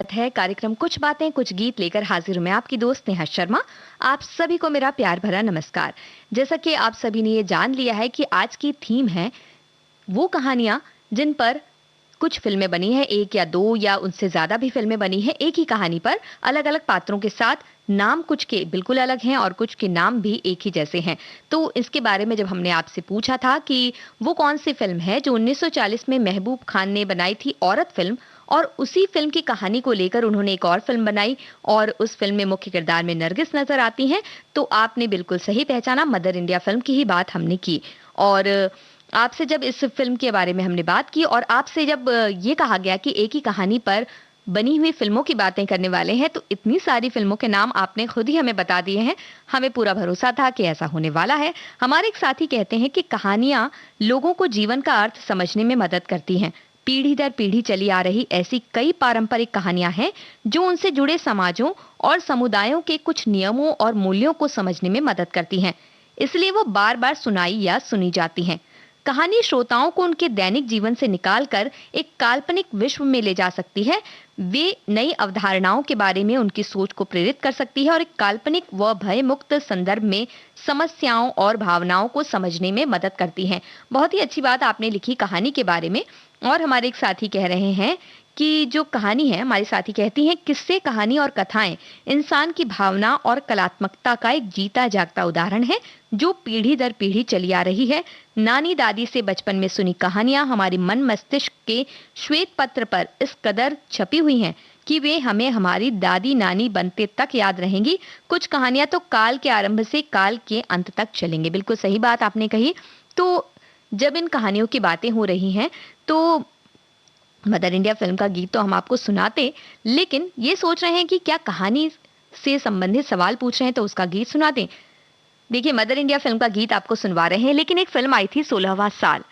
है कार्यक्रम कुछ बातें कुछ गीत लेकर हाजिर हूं मैं आपकी दोस्त नेहा शर्मा। आप सभी को मेरा प्यार भरा नमस्कार। जैसा कि आप सभी ने ये जान लिया है कि आज की थीम है वो कहानियां जिन पर कुछ फिल्में बनी हैं, एक या दो या उनसे ज्यादा भी फिल्में बनी हैं एक ही कहानी पर, अलग अलग पात्रों के साथ। नाम कुछ के बिल्कुल अलग हैं और कुछ के नाम भी एक ही जैसे हैं। तो इसके बारे में जब हमने आपसे पूछा था कि वो कौन सी फिल्म है जो 1940 में महबूब खान ने बनाई थी, औरत फिल्म, और उसी फिल्म की कहानी को लेकर उन्होंने एक और फिल्म बनाई और उस फिल्म में मुख्य किरदार में नरगिस नजर आती हैं, तो आपने बिल्कुल सही पहचाना, मदर इंडिया फिल्म की ही बात हमने की। और आपसे जब इस फिल्म के बारे में हमने बात की और आपसे जब ये कहा गया कि एक ही कहानी पर बनी हुई फिल्मों की बातें करने वाले हैं, तो इतनी सारी फिल्मों के नाम आपने खुद ही हमें बता दिए हैं। हमें पूरा भरोसा था कि ऐसा होने वाला है। हमारे एक साथी कहते हैं कि कहानियां लोगों को जीवन का अर्थ समझने में मदद करती हैं। पीढ़ी दर पीढ़ी चली आ रही ऐसी कई पारंपरिक कहानियां हैं जो उनसे जुड़े समाजों और समुदायों के कुछ नियमों और मूल्यों को समझने में मदद करती हैं। इसलिए वो बार बार सुनाई या सुनी जाती हैं। कहानी श्रोताओं को उनके दैनिक जीवन से निकालकर एक काल्पनिक विश्व में ले जा सकती है। वे नई अवधारणाओं के बारे में उनकी सोच को प्रेरित कर सकती है और एक काल्पनिक व भय मुक्त संदर्भ में समस्याओं और भावनाओं को समझने में मदद करती हैं। बहुत ही अच्छी बात आपने लिखी कहानी के बारे में। और हमारे एक साथी कह रहे हैं कि जो कहानी है, हमारी साथी कहती हैं, किस्से, कहानी और कथाएं इंसान की भावना और कलात्मकता का एक जीता जागता उदाहरण है जो पीढ़ी दर पीढ़ी चली आ रही है। नानी दादी से बचपन में सुनी कहानियां हमारी मन मस्तिष्क के श्वेत पत्र पर इस कदर छपी हुई हैं कि वे हमें हमारी दादी नानी बनते तक याद रहेंगी। कुछ कहानियां तो काल के आरंभ से काल के अंत तक चलेंगे। बिल्कुल सही बात आपने कही। तो जब इन कहानियों की बातें हो रही हैं तो मदर इंडिया फिल्म का गीत तो हम आपको सुनाते, लेकिन ये सोच रहे हैं कि क्या कहानी से संबंधित सवाल पूछ रहे हैं तो उसका गीत सुना दें। देखिए, मदर इंडिया फिल्म का गीत आपको सुनवा रहे हैं, लेकिन एक फिल्म आई थी 16वां साल।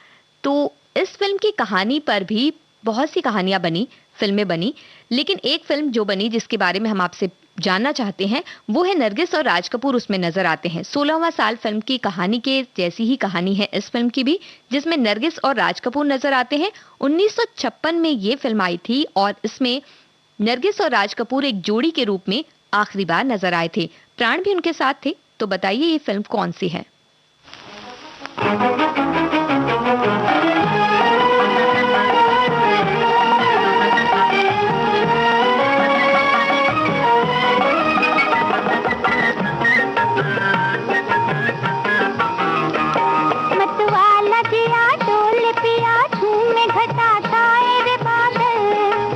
तो इस फिल्म की कहानी पर भी बहुत सी कहानियां बनी, फिल्में बनी, लेकिन एक फिल्म जो बनी जिसके बारे में हम आपसे जानना चाहते हैं वो है नरगिस और राज कपूर उसमें नजर आते हैं। 16वां साल फिल्म की कहानी के जैसी ही कहानी है इस फिल्म की भी, जिसमें नरगिस और राज कपूर नजर आते हैं। 1956 में ये फिल्म आई थी और इसमें नरगिस और राज कपूर एक जोड़ी के रूप में आखिरी बार नजर आए थे। प्राण भी उनके साथ थे। तो बताइए ये फिल्म कौन सी है?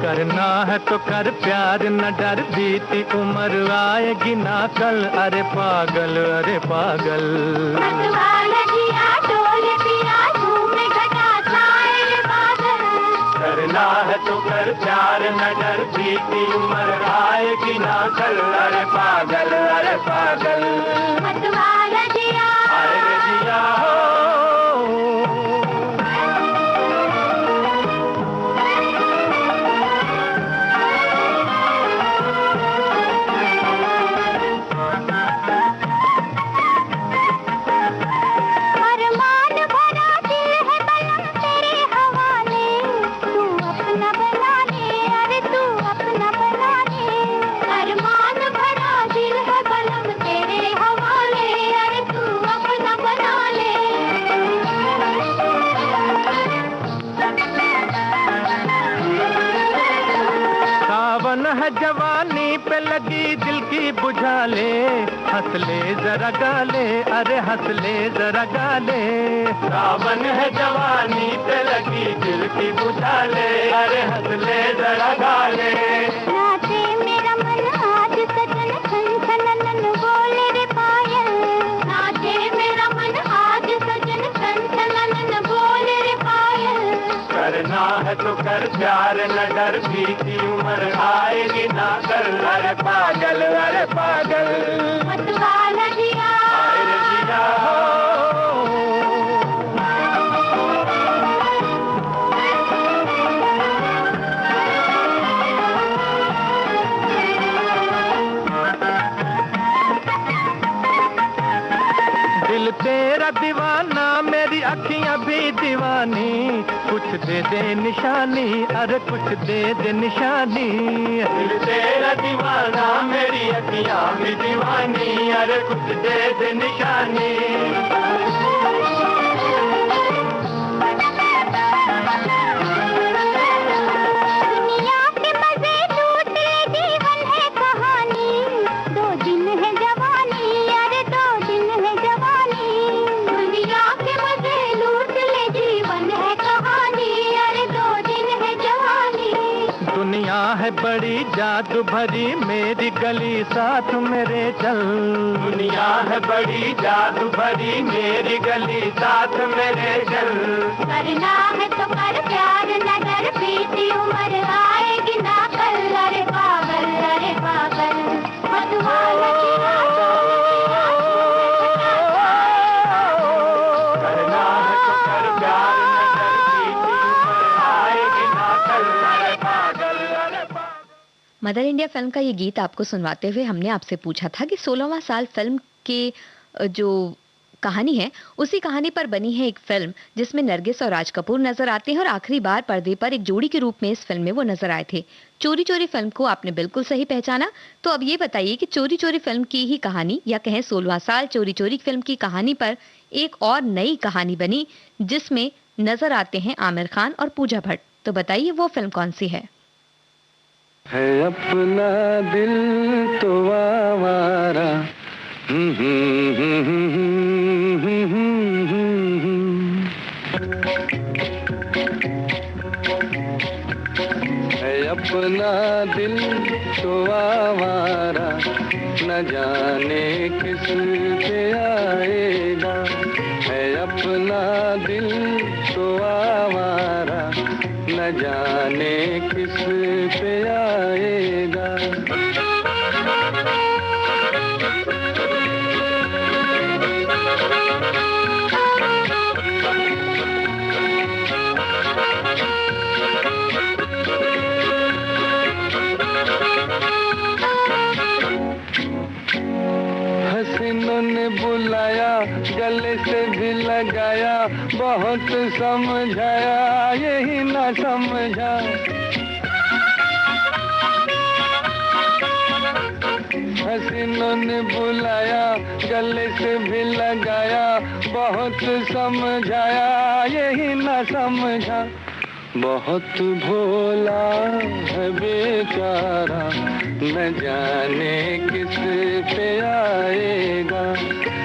करना है तो कर प्यार, न डर बीती उम्र आएगी ना कल। अरे पागल, अरे पागल। करना है तो कर प्यार, न डर बीती उम्र आएगी ना कल। अरे पागल, अरे पागल। अरे जिया हो है जवानी पे लगी दिल की बुझा ले। हंस ले जरा गाले, अरे हंस ले जरा गाले। सावन है जवानी पे लगी दिल की बुझा ले। अरे हंस ले जरा गाले। नाचे मेरा मन आज सजन खन खनन बोले रे पायल। नाचे मेरा मन आज सजन खन खनन बोले रे पायल। करना है तो कर प्यार, न डर बीती उम्र आएगी ना कल। अरे पागल, अरे पागल। मतवाला जिया, अरे जिया हो दिल तेरा दीवाना, मेरी अखियां भी दीवानी। कुछ दे दे निशानी, अरे कुछ दे दे निशानी। दिल तेरा दीवाना, मेरी अखियां भी दीवानी, अरे कुछ दे दे निशानी। है बड़ी जादू भरी मेरी गली, साथ मेरे चल। दुनिया है बड़ी जादू भरी मेरी गली, साथ मेरे चल। करना है तो कर प्यार, नजर बीती उम्र आएगी ना कल। अरे पागल, अरे पागल, मधुबाला करना है तो कर प्यार, नजर बीती उम्र आएगी ना कल। अरे पागल, अरे पागल। मदर इंडिया फिल्म का ये गीत आपको सुनवाते हुए हमने आपसे पूछा था कि 16वां साल फिल्म के जो कहानी है उसी कहानी पर बनी है एक फिल्म जिसमें नरगिस और राज कपूर नजर आते हैं और आखिरी बार पर्दे पर एक जोड़ी के रूप में इस फिल्म में वो नजर आए थे। चोरी चोरी फिल्म को आपने बिल्कुल सही पहचाना। तो अब ये बताइए कि चोरी चोरी फिल्म की ही कहानी या कहें 16वां साल चोरी चोरी फिल्म की कहानी पर एक और नई कहानी बनी जिसमें नजर आते हैं आमिर खान और पूजा भट्ट। तो बताइए वो फिल्म कौन सी है अपना दिल तो आवारा। है अपना दिल तो आवारा, न जाने किस पे आएगा। है अपना दिल तो आवारा, न जाने किस पे आएगा। हसीनों ने बुलाया, गले से भी लगाया, बहुत समझाया यही ना समझा। हसीनों ने बुलाया, गले से भी लगाया, बहुत समझाया यही ना समझा। बहुत भोला है बेचारा, न जाने किस पे आएगा।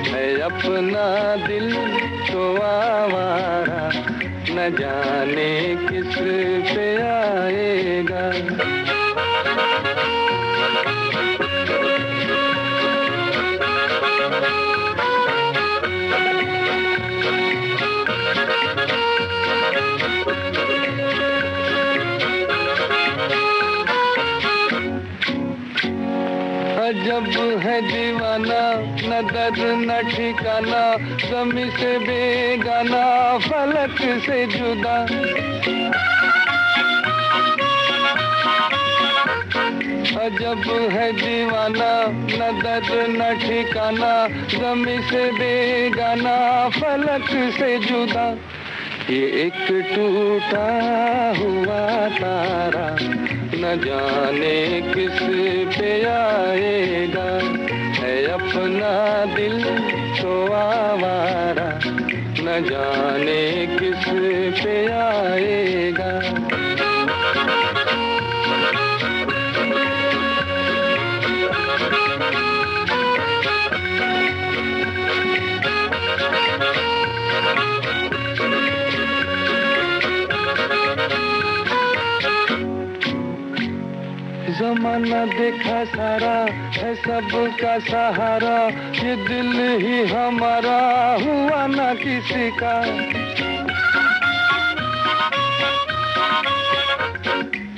है अपना दिल तो आवारा, न जाने किस पे आएगा। अजब है दीवाना, न दर्द न ठिकाना, ज़मीं से बेगाना, फलक से जुदा। अजब है दीवाना, न दर्द न ठिकाना, ज़मीं से बेगाना, फलक से जुदा। ये एक टूटा हुआ तारा, न जाने किस पे आएगा। है अपना दिल तो आवारा, न जाने किस पे आएगा। जमाना देखा सारा है सबका सहारा, ये दिल ही हमारा हुआ ना किसी का।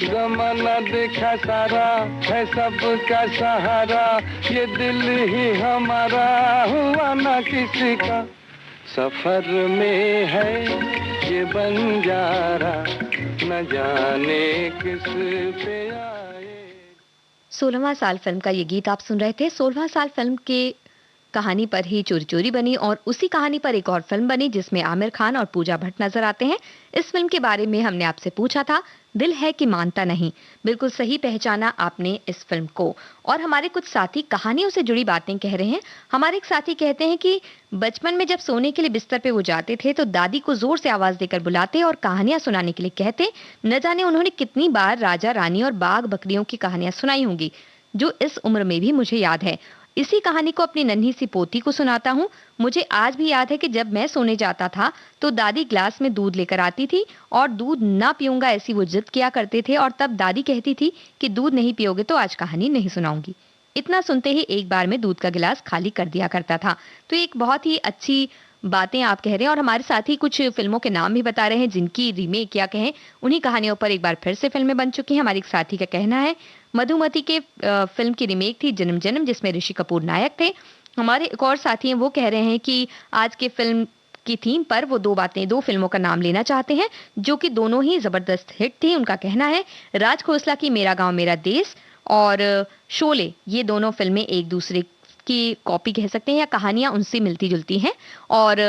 जमाना देखा सारा है सबका सहारा, ये दिल ही हमारा हुआ ना किसी का। सफर में है ये बंजारा, न जाने किस पे आए। 16वां साल फिल्म का ये गीत आप सुन रहे थे। 16वां साल फिल्म के कहानी पर ही चोरी चोरी बनी और उसी कहानी पर एक और फिल्म बनी जिसमें आमिर खान और पूजा भट्ट नजर आते हैं। इस फिल्म के बारे में हमने आपसे पूछा था, दिल है कि मानता नहीं। बिल्कुल सही पहचाना आपने इस फिल्म को। और हमारे कुछ साथी कहानियों से जुड़ी बातें कह रहे हैं। हमारे एक साथी कहते हैं कि बचपन में जब सोने के लिए बिस्तर पे वो जाते थे तो दादी को जोर से आवाज देकर बुलाते और कहानियां सुनाने के लिए कहते। न जाने उन्होंने कितनी बार राजा रानी और बाघ बकरियों की कहानियां सुनाई होंगी, जो इस उम्र में भी मुझे याद है। इसी कहानी को अपनी नन्ही सी पोती को सुनाता हूँ। मुझे आज भी याद है कि जब मैं सोने जाता था तो दादी ग्लास में दूध लेकर आती थी और दूध ना पीऊंगा ऐसी वो जिद किया करते थे और तब दादी कहती थी कि दूध नहीं पियोगे तो आज कहानी नहीं सुनाऊंगी। इतना सुनते ही एक बार में दूध का गिलास खाली कर दिया करता था। तो एक बहुत ही अच्छी बातें आप कह रहे हैं और हमारे साथ ही कुछ फिल्मों के नाम भी बता रहे हैं जिनकी रीमेक या कहें उन्हीं कहानियों पर एक बार फिर से फिल्में बन चुकी हैं। हमारे एक साथी का कहना है मधुमती के फिल्म की रीमेक थी जन्म जन्म, जिसमें ऋषि कपूर नायक थे। हमारे एक और साथी हैं वो कह रहे हैं कि आज के फिल्म की थीम पर वो दो फिल्मों का नाम लेना चाहते हैं जो कि दोनों ही जबरदस्त हिट थी। उनका कहना है राज खोसला की मेरा गांव मेरा देश और शोले, ये दोनों फिल्में एक दूसरे की कॉपी कह सकते हैं या कहानियां उनसे मिलती जुलती हैं। और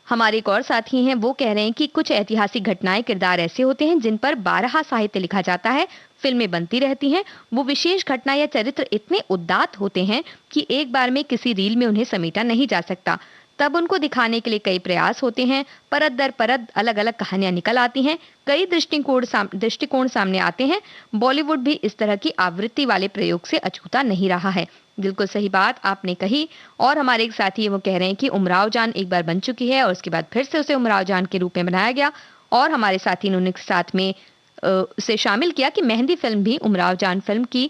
हमारे एक और साथी हैं वो कह रहे हैं कि कुछ ऐतिहासिक घटनाएं किरदार ऐसे होते हैं जिन पर बारहा साहित्य लिखा जाता है, फिल्में बनती रहती हैं। वो विशेष घटना या चरित्र इतने उदात्त होते हैं कि एक बार में किसी रील में उन्हें समेटा नहीं जा सकता। तब उनको दिखाने के लिए कई प्रयास होते हैं, परत दर परत अलग अलग कहानियां निकल आती हैं, कई दृष्टिकोण सामने आते हैं। बॉलीवुड भी इस तरह की आवृत्ति वाले प्रयोग से अछूता नहीं रहा है। बिल्कुल सही बात आपने कही। और हमारे एक साथी वो कह रहे हैं कि उमराव जान एक बार बन चुकी है और उसके बाद फिर से उसे उमराव जान के रूप में बनाया गया और हमारे साथी ने उनके साथ में उसे शामिल किया कि मेहंदी फिल्म भी उमराव जान फिल्म की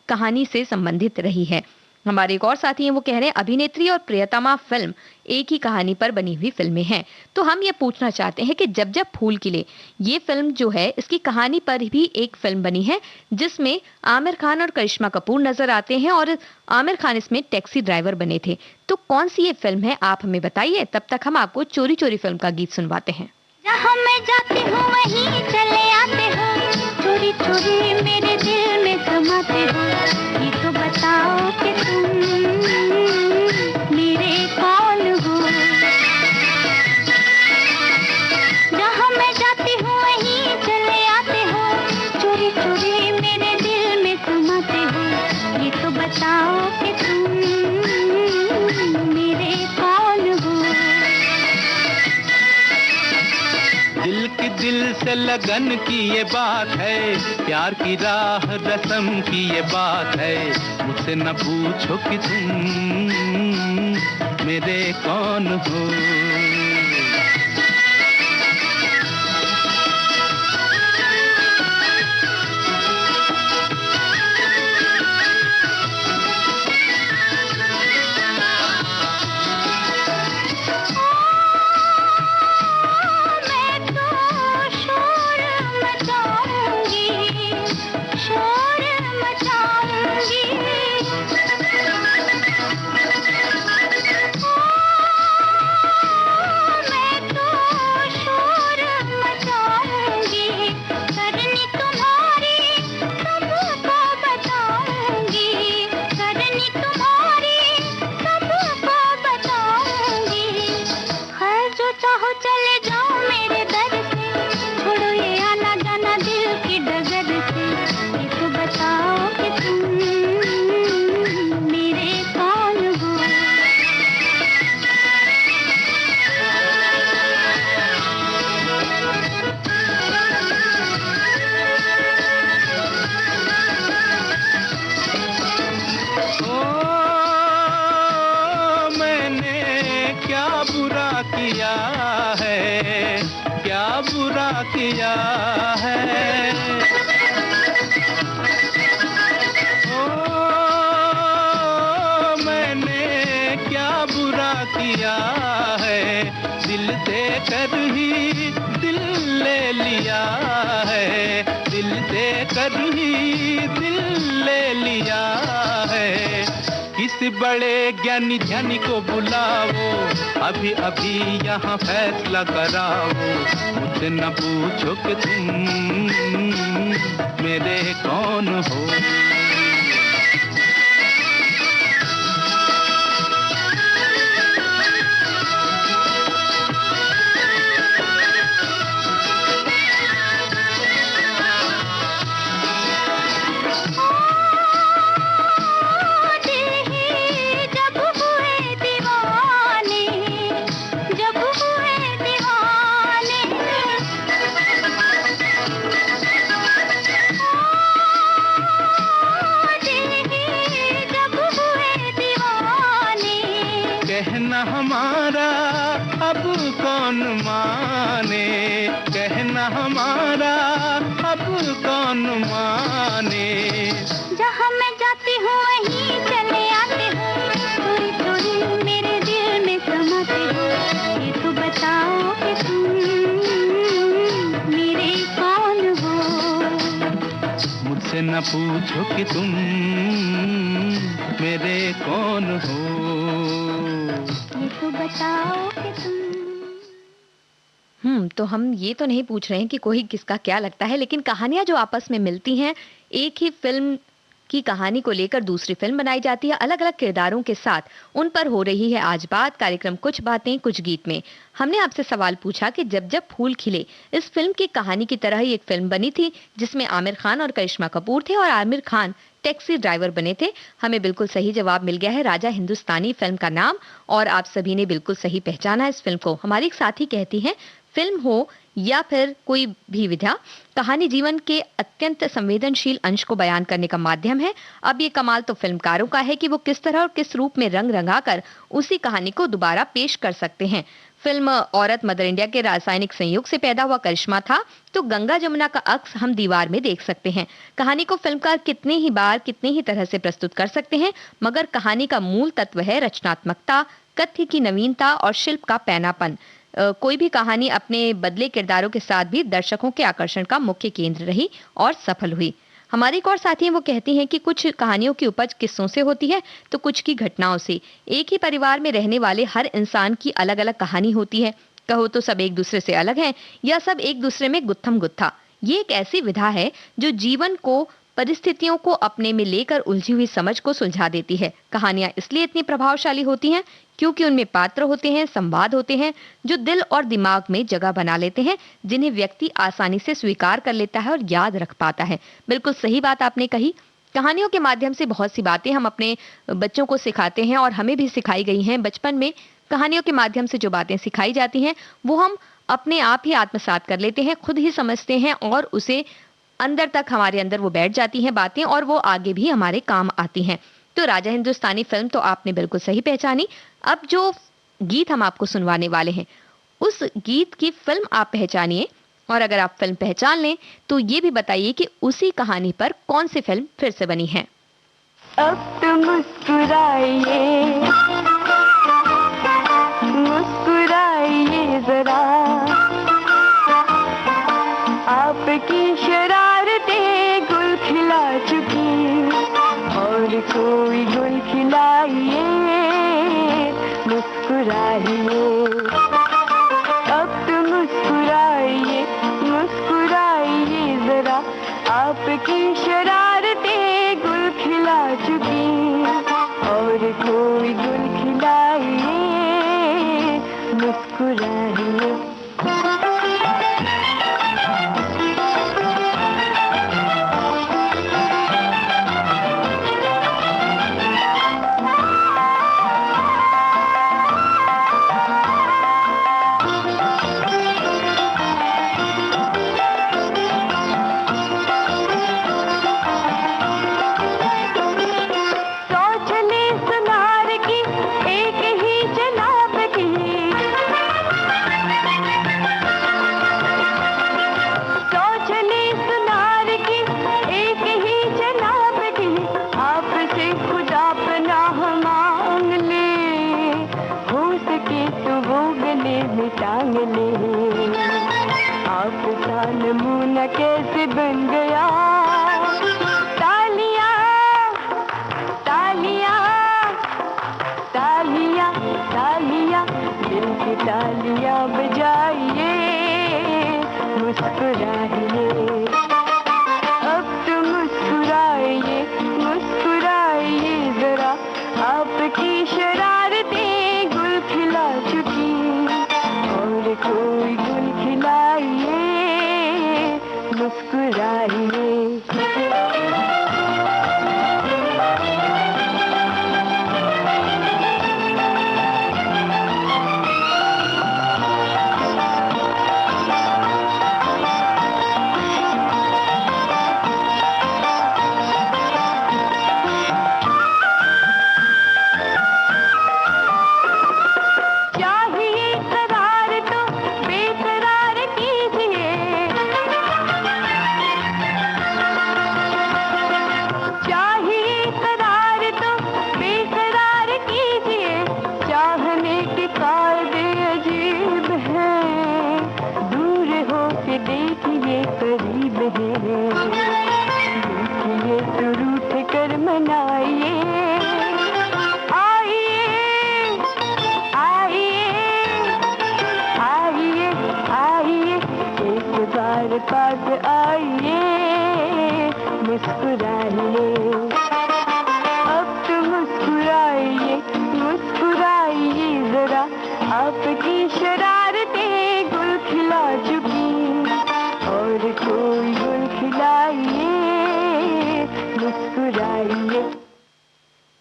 कहानी से संबंधित रही है। हमारे एक और साथी हैं वो कह रहे हैं अभिनेत्री और प्रियतमा फिल्म एक ही कहानी पर बनी हुई फिल्में हैं। तो हम ये पूछना चाहते हैं कि जब जब फूल खिले, ये फिल्म जो है इसकी कहानी पर भी एक फिल्म बनी है जिसमें आमिर खान और करिश्मा कपूर नजर आते हैं और आमिर खान इसमें टैक्सी ड्राइवर बने थे। तो कौन सी ये फिल्म है आप हमें बताइए, तब तक हम आपको चोरी चोरी फिल्म का गीत सुनवाते हैं। जहाँ मैं जाती हूँ वहीं चले आते हो, चोरी चोरी मेरे दिल में समाते हो, ये तो बताओ कि तुम मेरे कौन हो। जहाँ मैं जाती हूँ वहीं चले आते हो, चोरी चोरी मेरे दिल में समाते हो, ये तो बताओ कि तुम मेरे कौन हो। दिल की दिल से लगन की ये बात है, प्यार की राह रस्म की ये बात है, मुझसे न पूछो कि तुम मेरे कौन हो। किया है ओ मैंने क्या बुरा किया है, दिल देकर ही दिल ले लिया है, दिल देकर ही दिल ले लिया है। किसी बड़े ज्ञानी ध्यानी को बुलाओ, अभी अभी यहाँ फैसला कराओ, मुझसे न पूछो कि तुम मेरे कौन हो। हमारा अब कौन माने, कहना हमारा अब कौन माने। जहाँ मैं जाती हूँ वहीं चले आते हो, थोड़ी थोड़ी मेरे दिल में समाते हो। ये तो बताओ कि तुम मेरे कौन हो। मुझसे न पूछो कि तुम मेरे कौन हो। ये तो बताओ कि तुम। तो हम ये तो नहीं पूछ रहे हैं कि कोई किसका क्या लगता है, लेकिन कहानियां जो आपस में मिलती हैं, एक ही फिल्म की कहानी को लेकर दूसरी फिल्म बनाई जाती है अलग अलग किरदारों के साथ। उन पर हो रही है आज बात कार्यक्रम कुछ बातें कुछ गीत में। हमने आपसे सवाल पूछा कि जब जब फूल खिले इस फिल्म की कहानी की तरह ही एक फिल्म बनी थी जिसमें आमिर खान और करिश्मा कपूर थे और आमिर खान टैक्सी ड्राइवर बने थे। हमें बिल्कुल सही जवाब मिल गया है, राजा हिंदुस्तानी फिल्म का नाम, और आप सभी ने बिल्कुल सही पहचाना इस फिल्म को। हमारी एक साथी कहती हैं फिल्म हो या फिर कोई भी विधा, कहानी जीवन के अत्यंत संवेदनशील अंश को बयान करने का माध्यम है। अब ये कमाल तो फिल्मकारों का है कि वो किस तरह और किस रूप में रंग रंगाकर उसी कहानी को दोबारा पेश कर सकते हैं। फिल्म औरत मदर इंडिया के रासायनिक संयोग से पैदा हुआ करिश्मा था, तो गंगा जमुना का अक्स हम दीवार में देख सकते हैं। कहानी को फिल्मकार कितने ही बार कितने ही तरह से प्रस्तुत कर सकते हैं, मगर कहानी का मूल तत्व है रचनात्मकता, कथ्य की नवीनता और शिल्प का पैनापन। कोई भी कहानी अपने बदले किरदारों के साथ भी दर्शकों के आकर्षण का मुख्य केंद्र रही और सफल हुई। हमारी एक और साथी हैं, वो कहती हैं कि कुछ कहानियों की उपज किस्सों से होती है तो कुछ की घटनाओं से। एक ही परिवार में रहने वाले हर इंसान की अलग अलग कहानी होती है। कहो तो सब एक दूसरे से अलग हैं या सब एक दूसरे में गुत्थम गुत्था। ये एक ऐसी विधा है जो जीवन को, परिस्थितियों को अपने में लेकर उलझी हुई समझ को सुलझा देती है। कहानियां इसलिए इतनी प्रभावशाली होती हैं क्योंकि उनमें पात्र होते हैं, संवाद होते हैं जो दिल और दिमाग में जगह बना लेते हैं, जिन्हें व्यक्ति आसानी से स्वीकार कर लेता है और याद रख पाता है। बिल्कुल सही बात आपने कही। कहानियों के माध्यम से बहुत सी बातें हम अपने बच्चों को सिखाते हैं और हमें भी सिखाई गई हैं। बचपन में कहानियों के माध्यम से जो बातें सिखाई जाती हैं वो हम अपने आप ही आत्मसात कर लेते हैं, खुद ही समझते हैं और उसे अंदर तक हमारे अंदर वो बैठ जाती हैं बातें और वो आगे भी हमारे काम आती हैं। तो राजा हिंदुस्तानी फिल्म तो आपने बिल्कुल सही पहचानी। अब जो गीत हम आपको सुनवाने वाले हैं उस गीत की फिल्म आप पहचानिए, और अगर आप फिल्म पहचान लें तो ये भी बताइए कि उसी कहानी पर कौन सी फिल्म फिर से बनी है। अब तो मुस्कुराइए, मुस्कुराइए जरा, आपकी शरारतें गुल खिला चुकी, और कोई गुल खिलाइए, मुस्कुराइए। अब तो मुस्कुराइए, मुस्कुराइए जरा, आपकी शरारतें गुल खिला चुकी, और कोई गुल खिलाइए, मुस्कुराइए। टांग ले, आपका नमूना कैसे बन गया। तालियां तालियां तालियां तालियां, दिल की तालियां बजाइए, मुस्कुराइए। अब तो मुस्कुराइए, मुस्कुराइए जरा, आपकी शरारतें गुल खिला चुकी, और कोई गुल खिलाइए, मुस्कुराइए।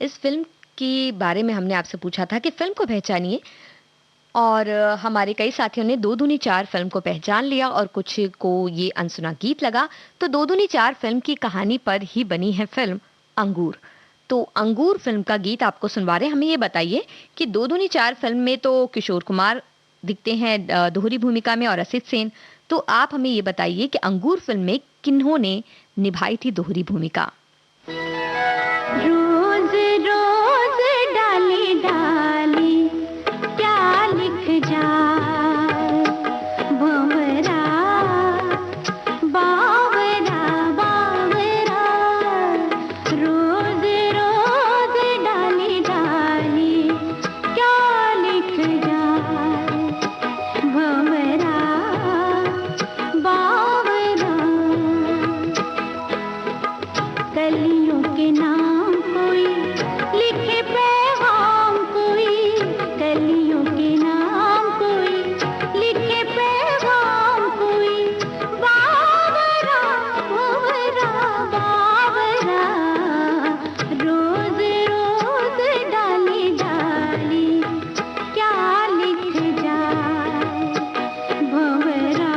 इस फिल्म के बारे में हमने आपसे पूछा था कि फिल्म को पहचानिए, और हमारे कई साथियों ने दो दूनी चार फिल्म को पहचान लिया और कुछ को ये अनसुना गीत लगा। तो दो दूनी चार फिल्म की कहानी पर ही बनी है फिल्म अंगूर। तो अंगूर फिल्म का गीत आपको सुनवा रहे हैं। हमें ये बताइए कि दो दूनी चार फिल्म में तो किशोर कुमार दिखते हैं दोहरी भूमिका में और असित सेन। तो आप हमें ये बताइए कि अंगूर फिल्म में किन्होंने निभाई थी दोहरी भूमिका? रोज रोज डाली डाली क्या लिख जाए, भंवरा बावरा बावरा, रोज रोज डाली डाली क्या लिख जाए, भंवरा बावरा, कलियों के नाम कोई लिखे पैगाम कोई, कलियों के नाम कोई लिखे पैगाम कोई, बावरा बावरा बावरा, रोज रोज डाली डाली क्या लिख जाए, भंवरा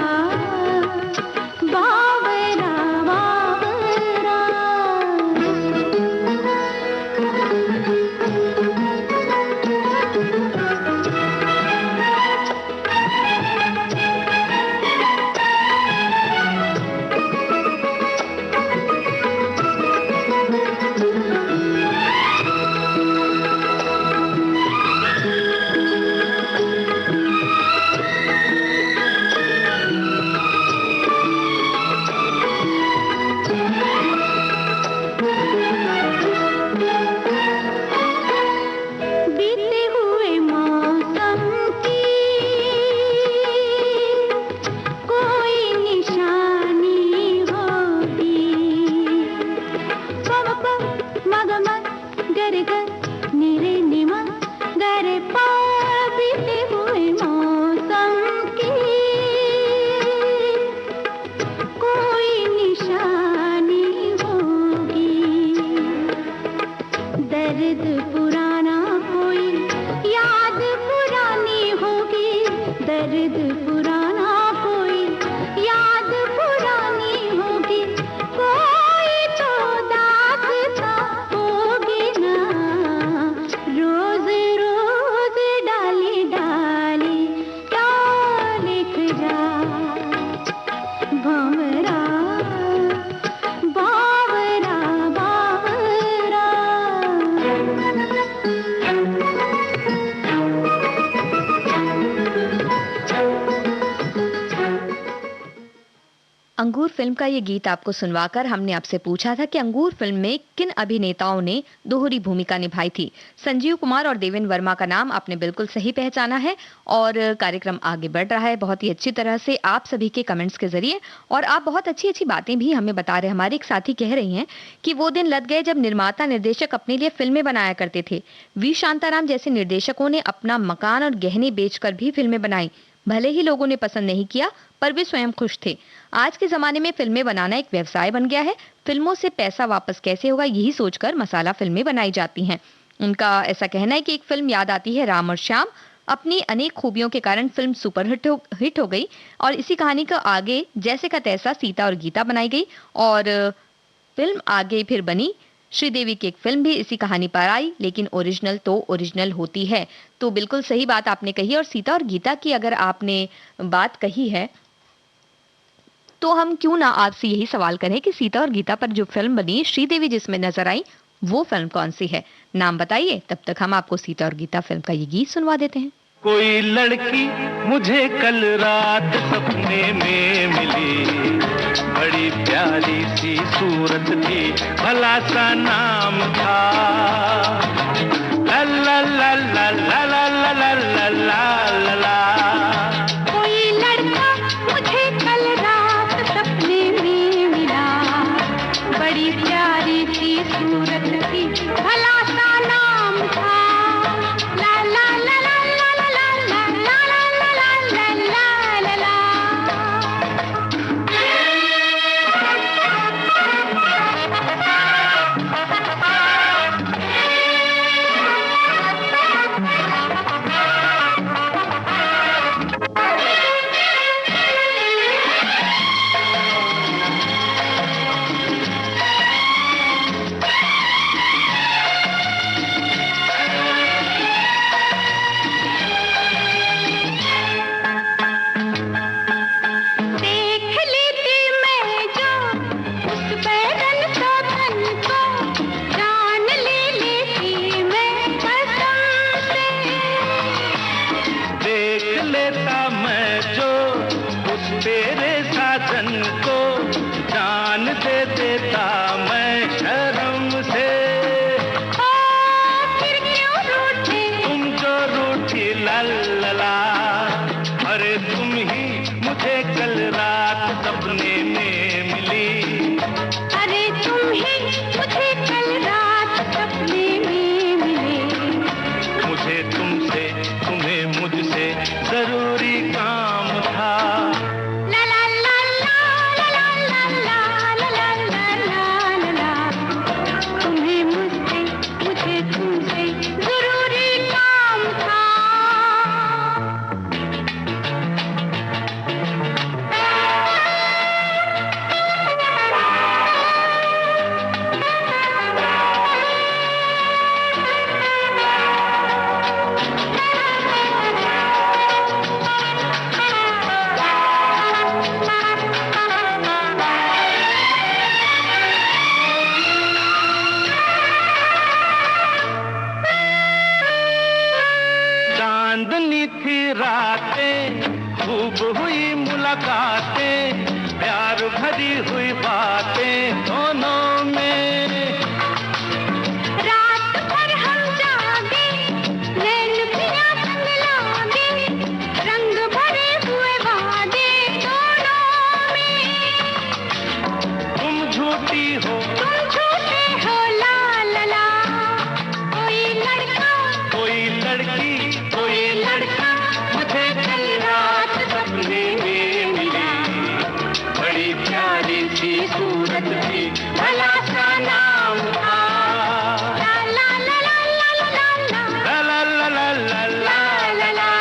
बावरा बावरा। बीते हुए मौसम की कोई निशानी होगी, पम पम मग मग गर गर निरे निमा गर पा, बीते हुए मौसम की कोई निशानी होगी, दर्द पुराना कोई याद पुरानी होगी, दर्द पुराना कोई याद पुरानी होगी, कोई तो दास्तां होगी ना, रोज रोज डाली डाली क्या लिख जाए, भंवरा बावरा बावरा। अंगूर फिल्म का ये गीत आपको सुनवाकर हमने आपसे पूछा था कि अंगूर फिल्म में किन अभिनेताओं ने दोहरी भूमिका निभाई थी। संजीव कुमार और देवेंद्र वर्मा का नाम आपने बिल्कुल सही पहचाना है और कार्यक्रम आगे बढ़ रहा है बहुत ही अच्छी तरह से आप सभी के कमेंट्स के जरिए, और आप बहुत अच्छी अच्छी बातें भी हमें बता रहे हैं। हमारे एक साथी कह रही हैं कि वो दिन लद गए जब निर्माता निर्देशक अपने लिए फिल्में बनाया करते थे। वी शांताराम जैसे निर्देशकों ने अपना मकान और गहने बेचकर भी फिल्में बनाई। भले ही लोगों ने पसंद नहीं किया पर वे स्वयं खुश थे। आज के जमाने में फिल्में बनाना एक व्यवसाय बन गया है। फिल्मों से पैसा वापस कैसे होगा यही सोचकर मसाला फिल्में बनाई जाती हैं। उनका ऐसा कहना है कि एक फिल्म याद आती है राम और श्याम। अपनी अनेक खूबियों के कारण फिल्म सुपर हिट हो गई और इसी कहानी का आगे जैसे का तैसा सीता और गीता बनाई गई और फिल्म आगे फिर बनी। श्रीदेवी की एक फिल्म भी इसी कहानी पर आई, लेकिन ओरिजिनल तो ओरिजिनल होती है। तो बिल्कुल सही बात आपने कही। और सीता और गीता की अगर आपने बात कही है तो हम क्यों ना आपसे यही सवाल करें कि सीता और गीता पर जो फिल्म बनी श्रीदेवी जिसमें नजर आई वो फिल्म कौन सी है? नाम बताइए। तब तक हम आपको सीता और गीता फिल्म का ये गीत सुनवा देते हैं। कोई लड़की मुझे कल रात सपने में मिली, बड़ी प्यारी सी सूरत थी, भला सा नाम था ला ला ला ला ला ला ला ला ला ला। कोई लड़का मुझे कल रात सपने में मिला, बड़ी प्यारी सी सूरत थी, भला सा नाम था ला ला ला ला ला ला ला ला ला ला ला ला। खूब हुई मुलाकातें, प्यार भरी हुई बातें दोनों में। रात भर हम जागे, नैन पिया संग लागे, रंग भरे हुए वादे दोनों में। तुम झूठी हो, तुम झूठे हो, ला ला ला। कोई लड़का, कोई लड़की, कोई लड़का मुझे कल रात सपने में मिली। बड़ी प्यारी सी सूरत थी, भला सा नाम था। ला ला ला ला ला ला ला ला ला ला ला ला ला ला।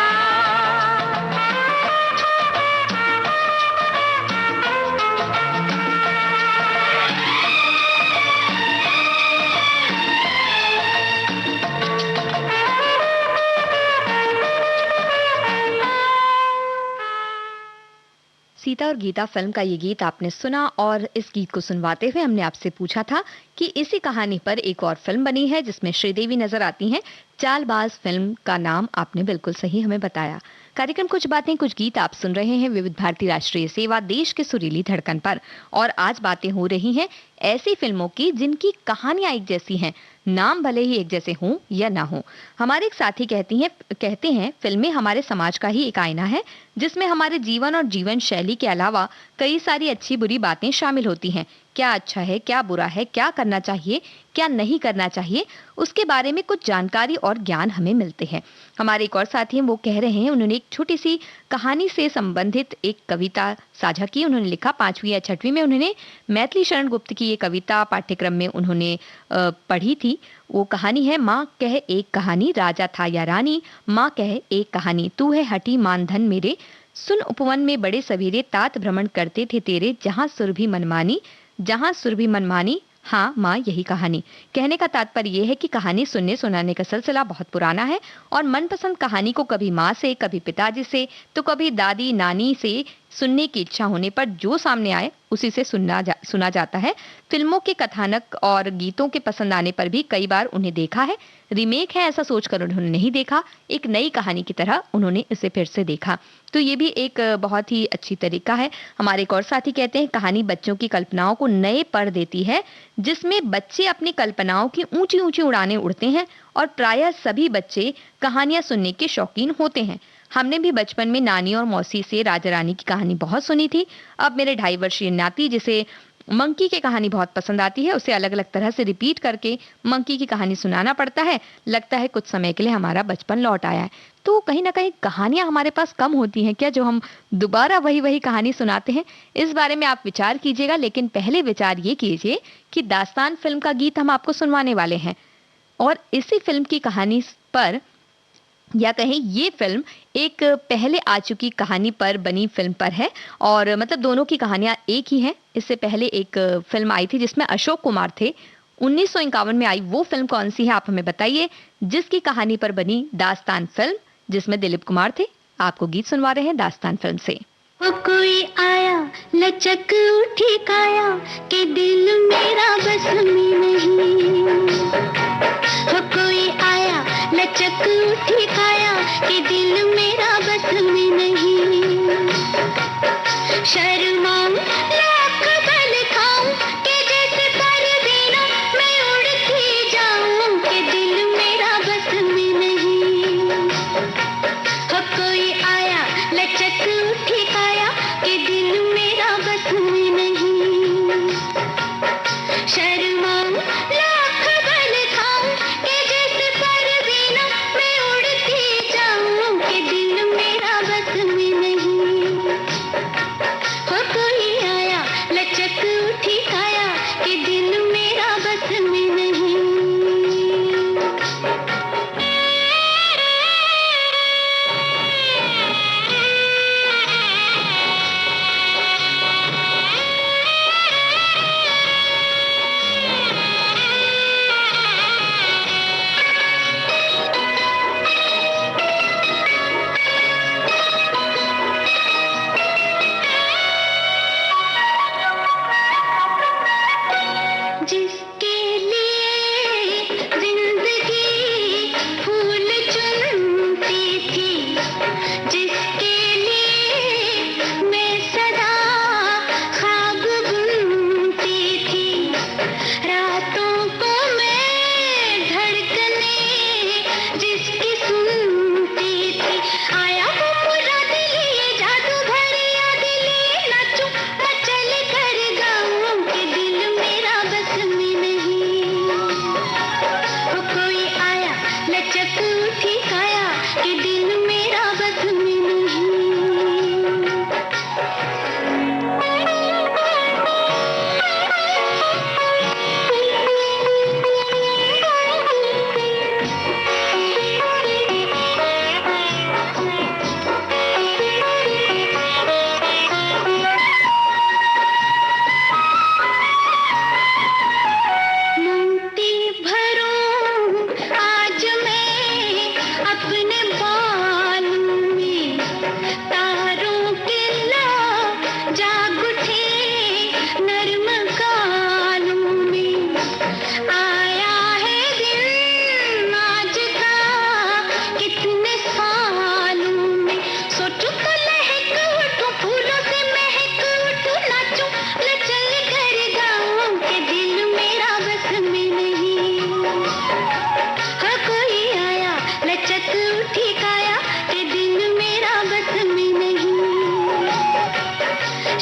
सीता और गीता फिल्म का ये गीत आपने सुना और इस गीत को सुनवाते हुए हमने आपसे पूछा था कि इसी कहानी पर एक और फिल्म बनी है जिसमें श्रीदेवी नजर आती हैं। चालबाज फिल्म का नाम आपने बिल्कुल सही हमें बताया। कार्यक्रम कुछ बातें कुछ गीत आप सुन रहे हैं विविध भारती राष्ट्रीय सेवा देश के सुरीली धड़कन पर, और आज बातें हो रही हैं ऐसी फिल्मों की जिनकी कहानियां एक जैसी हैं, नाम भले ही एक जैसे हों या ना हों। हमारे एक साथी कहते हैं फिल्में हमारे समाज का ही एक आईना है जिसमें हमारे जीवन और जीवन शैली के अलावा कई सारी अच्छी बुरी बातें शामिल होती हैं। क्या अच्छा है, क्या बुरा है, क्या करना चाहिए, क्या नहीं करना चाहिए, उसके बारे में कुछ जानकारी और ज्ञान हमें मिलते हैं। हमारे एक और साथी हैं, वो कह रहे हैं उन्होंने एक छोटी सी कहानी से संबंधित एक कविता साझा की। उन्होंने लिखा 5वीं या 6वीं में उन्होंने मैथिली शरण गुप्त की ये कविता पाठ्यक्रम में उन्होंने पढ़ी थी। वो कहानी है माँ कह एक कहानी, राजा था या रानी, माँ कह एक कहानी, तू है हठी मानधन मेरे, सुन उपवन में बड़े सवेरे, तात भ्रमण करते थे तेरे, जहाँ सुरभि मनमानी, जहाँ सुरभि मनमानी, हाँ माँ यही कहानी। कहने का तात्पर्य यह है कि कहानी सुनने सुनाने का सिलसिला बहुत पुराना है और मनपसंद कहानी को कभी माँ से, कभी पिताजी से, तो कभी दादी नानी से सुनने की इच्छा होने पर जो सामने आए उसी से सुना जाता है। फिल्मों के कथानक और गीतों के पसंद आने पर भी कई बार उन्हें देखा है। रीमेक है ऐसा सोचकर उन्होंने नहीं देखा, एक नई कहानी की तरह उन्होंने इसे फिर से देखा। तो ये भी एक बहुत ही अच्छी तरीका है। हमारे एक और साथी कहते हैं कहानी बच्चों की कल्पनाओं को नए पर देती है, जिसमें बच्चे अपनी कल्पनाओं की ऊंची ऊंची उड़ानें उड़ते हैं और प्रायः सभी बच्चे कहानियां सुनने के शौकीन होते हैं। हमने भी बचपन में नानी और मौसी से राजा रानी की कहानी बहुत सुनी थी। अब मेरे 2.5 वर्षीय नाती जिसे मंकी की कहानी बहुत पसंद आती है, उसे अलग अलग तरह से रिपीट करके मंकी की कहानी सुनाना पड़ता है। लगता है कुछ समय के लिए हमारा बचपन लौट आया है। तो कहीं ना कहीं कहानियां हमारे पास कम होती हैं क्या जो हम दोबारा वही वही कहानी सुनाते हैं? इस बारे में आप विचार कीजिएगा, लेकिन पहले विचार ये कीजिए कि दास्तान फिल्म का गीत हम आपको सुनवाने वाले हैं और इसी फिल्म की कहानी पर, या कहें ये फिल्म एक पहले आ चुकी कहानी पर बनी फिल्म पर है और मतलब दोनों की कहानियां एक ही हैं। इससे पहले एक फिल्म आई थी जिसमें अशोक कुमार थे, 1951 में आई। वो फिल्म कौन सी है आप हमें बताइए, जिसकी कहानी पर बनी दास्तान फिल्म जिसमें दिलीप कुमार थे। आपको गीत सुनवा रहे हैं दास्तान फिल्म से। वो कोई आया लचक उठी काया के दिल मेरा बस में नहीं। वो कोई आया लचक उठी काया के दिल मेरा बस में नहीं। शर्माऊं लाख बल खाऊं के जैसे परवीना मैं उड़ती जाऊं के दिल मेरा बस में नहीं। हो कोई आया लचक उठी काया के दिल मेरा बस में नहीं। शर्माऊं लाख बल खाऊं के जैसे परवीना मैं उड़ती जाऊं के दिल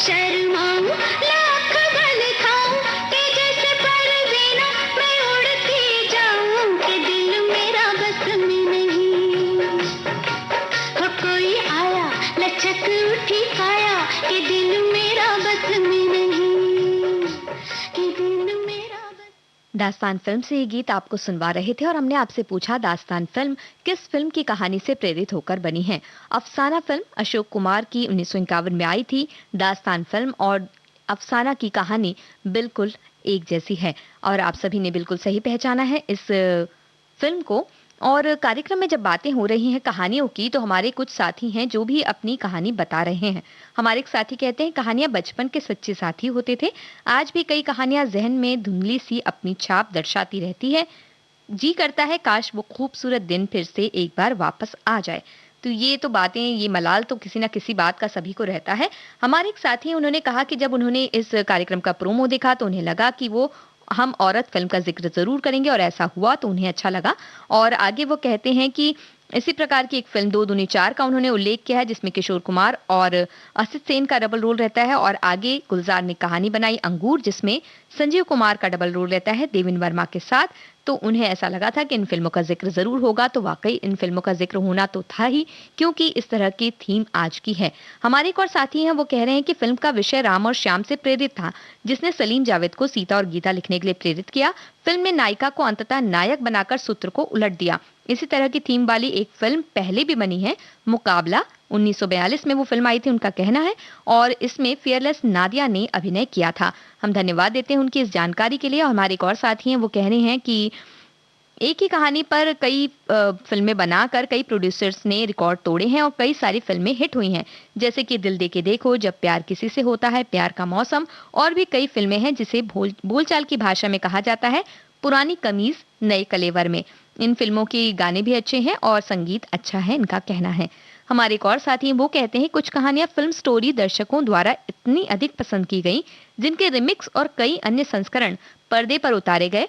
शर्माऊं लाख बल खाऊं कि जैसे परवीना मैं उड़ती जाऊं कि दिल मेरा बस में नहीं हो कोई आया लचक उठी काया कि दिल मेरा बस में नहीं कि दिल मेरा बस। दास्तान फिल्म से ये गीत आपको सुनवा रहे थे और हमने आपसे पूछा दास्तान फिल्म किस फिल्म की कहानी से प्रेरित होकर बनी है। अफसाना फिल्म अशोक कुमार की 1951 में आई थी। दास्तान फिल्म और अफसाना की कहानी बिल्कुल एक जैसी है और आप सभी ने बिल्कुल सही पहचाना है इस फिल्म को। और कार्यक्रम में जब बातें हो रही हैं कहानियों की तो हमारे कुछ साथी हैं जो भी अपनी कहानी बता रहे हैं। हमारे एक साथी कहते हैं कहानियां बचपन के सच्चे साथी होते थे। आज भी कई कहानियां जहन में धुंधली सी अपनी छाप दर्शाती रहती है। जी करता है काश वो खूबसूरत दिन फिर से एक बार वापस आ जाए। तो ये तो बातें, ये मलाल तो किसी ना किसी बात का सभी को रहता है। हमारे एक साथी उन्होंने कहा कि जब उन्होंने इस कार्यक्रम का प्रोमो देखा तो उन्हें लगा कि वो हम औरत फिल्म का जिक्र जरूर करेंगे और ऐसा हुआ तो उन्हें अच्छा लगा। और आगे वो कहते हैं कि इसी प्रकार की एक फिल्म 2 दूनी 4 का उन्होंने उल्लेख किया है जिसमें किशोर कुमार और असित सेन का डबल रोल रहता है। और आगे गुलजार ने कहानी बनाई अंगूर जिसमें संजीव कुमार का डबल रोल रहता है देवेंद्र वर्मा के साथ। तो उन्हें ऐसा लगा था कि इन फिल्मों का जिक्र जरूर होगा। तो वाकई इन फिल्मों का जिक्र होना तो था ही क्योंकि इस तरह की थीम आज की है। हमारे एक और साथी हैं वो कह रहे हैं कि फिल्म का विषय राम और श्याम से प्रेरित था जिसने सलीम जावेद को सीता और गीता लिखने के लिए प्रेरित किया। फिल्म में नायिका को अंततः नायक बनाकर सूत्र को उलट दिया। इसी तरह की थीम वाली एक फिल्म पहले भी बनी है मुकाबला 1942 में वो फिल्म आई थी उनका कहना है और इसमें फियरलेस नादिया ने अभिनय किया था। हम धन्यवाद देते हैं उनकी इस जानकारी के लिए। और हमारे एक और साथी हैं वो कह रहे हैं कि एक ही कहानी पर कई फिल्में बनाकर कई प्रोड्यूसर्स ने रिकॉर्ड तोड़े हैं और कई सारी फिल्में हिट हुई हैं जैसे कि दिल दे के देखो, जब प्यार किसी से होता है, प्यार का मौसम और भी कई फिल्में हैं जिसे बोलचाल की भाषा में कहा जाता है पुरानी कमीज नए कलेवर में। इन फिल्मों के गाने भी अच्छे हैं और संगीत अच्छा है इनका कहना है। हमारे एक और साथी वो कहते हैं कुछ कहानियां फिल्म स्टोरी दर्शकों द्वारा इतनी अधिक पसंद की गई जिनके रिमिक्स और कई अन्य संस्करण पर्दे पर उतारे गए।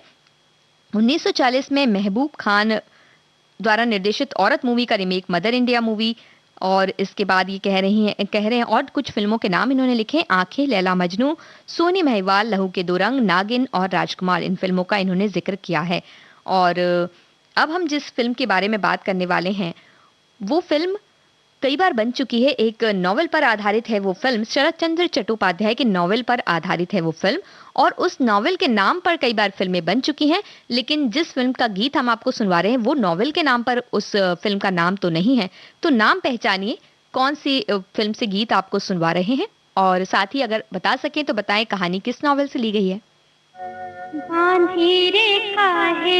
1940 में महबूब खान द्वारा निर्देशित औरत मूवी का रीमेक मदर इंडिया मूवी। और इसके बाद ये कह रहे हैं और कुछ फिल्मों के नाम इन्होंने लिखे आंखें, लैला मजनू, सोनी महिवाल, लहू के दो रंग, नागिन और राजकुमार। इन फिल्मों का इन्होंने जिक्र किया है। और अब हम जिस फिल्म के बारे में बात करने वाले हैं वो फिल्म कई बार बन चुकी है। एक नॉवेल पर आधारित है वो फिल्म, शरद चंद्र चट्टोपाध्याय के नॉवेल पर आधारित है वो फिल्म और उस नॉवेल के नाम पर कई बार फिल्में बन चुकी हैं। लेकिन जिस फिल्म का गीत हम आपको सुनवा रहे हैं वो नॉवेल के नाम पर उस फिल्म का नाम तो नहीं है। तो नाम पहचानिए कौन सी फिल्म से गीत आपको सुनवा रहे हैं और साथ ही अगर बता सकें तो बताएं कहानी किस नॉवेल से ली गई है। बांधी रे काहे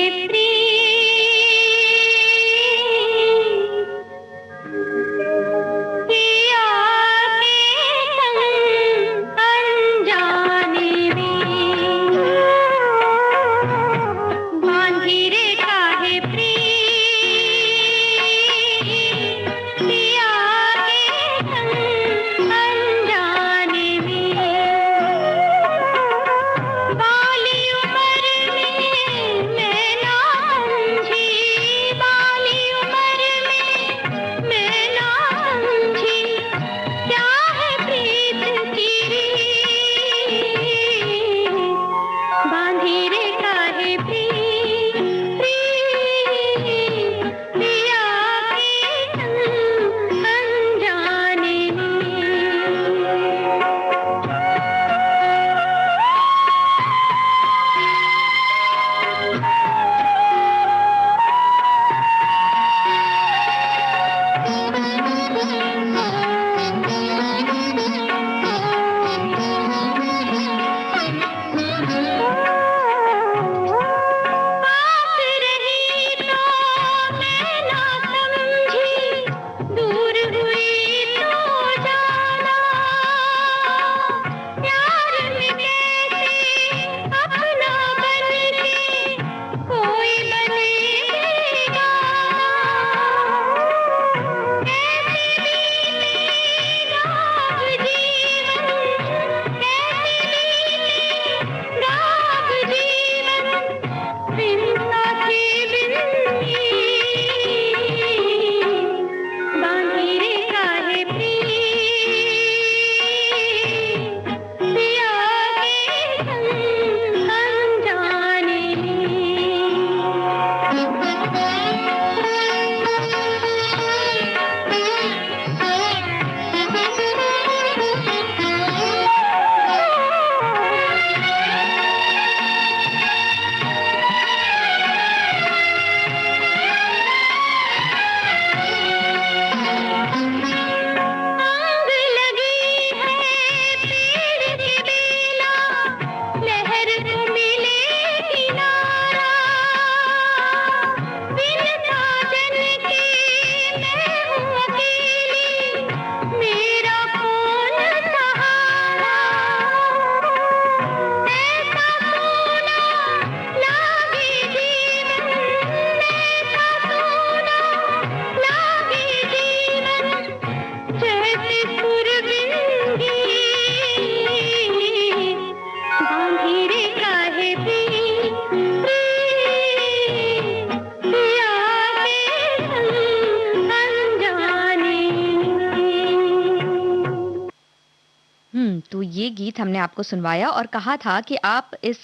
गीत हमने आपको सुनवाया और कहा था कि आप इस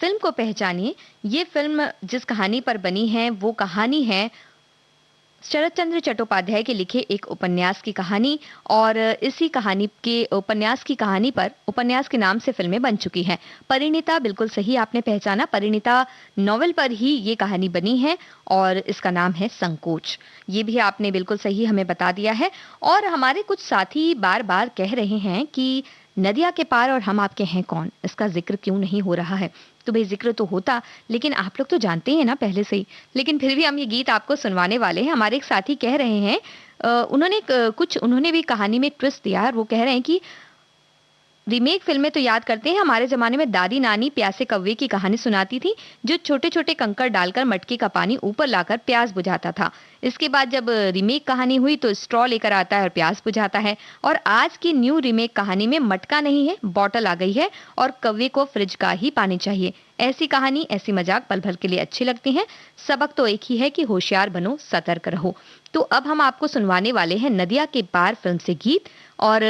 फ़िल्म को पहचानिए। ये फ़िल्म जिस कहानी पर बनी है, वो कहानी है शरत चंद्र चट्टोपाध्याय के लिखे एक उपन्यास की कहानी और इसी कहानी के उपन्यास की कहानी पर उपन्यास के नाम से फिल्में बन चुकी हैं। परिणीता, बिल्कुल सही आपने पहचाना, परिणीता नॉवेल पर ही ये कहानी बनी है और इसका नाम है संकोच। ये भी आपने बिल्कुल सही हमें बता दिया है। और हमारे कुछ साथी बार-बार कह रहे हैं कि नदिया के पार और हम आपके हैं कौन, इसका जिक्र क्यों नहीं हो रहा है? तो भाई जिक्र तो होता, लेकिन आप लोग तो जानते ही हैं ना पहले से ही। लेकिन फिर भी हम ये गीत आपको सुनवाने वाले हैं। हमारे एक साथी कह रहे हैं उन्होंने भी कहानी में ट्विस्ट दिया है और वो कह रहे हैं कि रीमेक फिल्में तो याद करते हैं, हमारे ज़माने में दादी नानी प्यासे कौवे की कहानी सुनाती थी, जो छोटे-छोटे कंकड़ डालकर मटके का पानी ऊपर लाकर प्यास बुझाता था। इसके बाद जब रीमेक कहानी हुई तो स्ट्रॉ लेकर आता है और प्यास बुझाता है। और आज की न्यू रीमेक कहानी में मटका नहीं है, बॉटल आ गई है और कौवे को फ्रिज का ही पानी चाहिए। ऐसी कहानी, ऐसी मजाक पल भर के लिए अच्छी लगती हैं। सबक तो एक ही है कि होशियार बनो, सतर्क रहो। तो अब हम आपको सुनवाने वाले हैं नदिया के पार फिल्म से गीत। और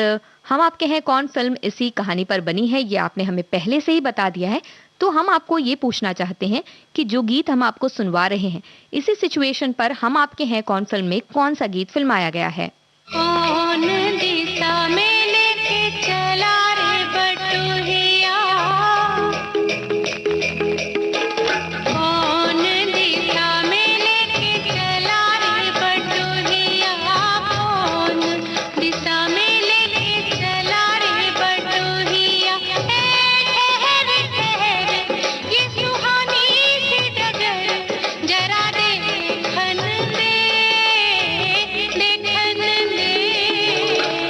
हम आपके हैं कौन फिल्म इसी कहानी पर बनी है, ये आपने हमें पहले से ही बता दिया है। तो हम आपको ये पूछना चाहते हैं कि जो गीत हम आपको सुनवा रहे हैं, इसी सिचुएशन पर हम आपके हैं कौन फिल्म में कौन सा गीत फिल्माया गया है? कौन दिशा में लेके चला रे बटुहिया, कौन दिशा में लेके चला रे बटुहिया, कौन दिशा में लेके चला रे बटुहिया। ठहर ठहर ये सुहानी सी डगर, जरा देखन दे, देखन दे।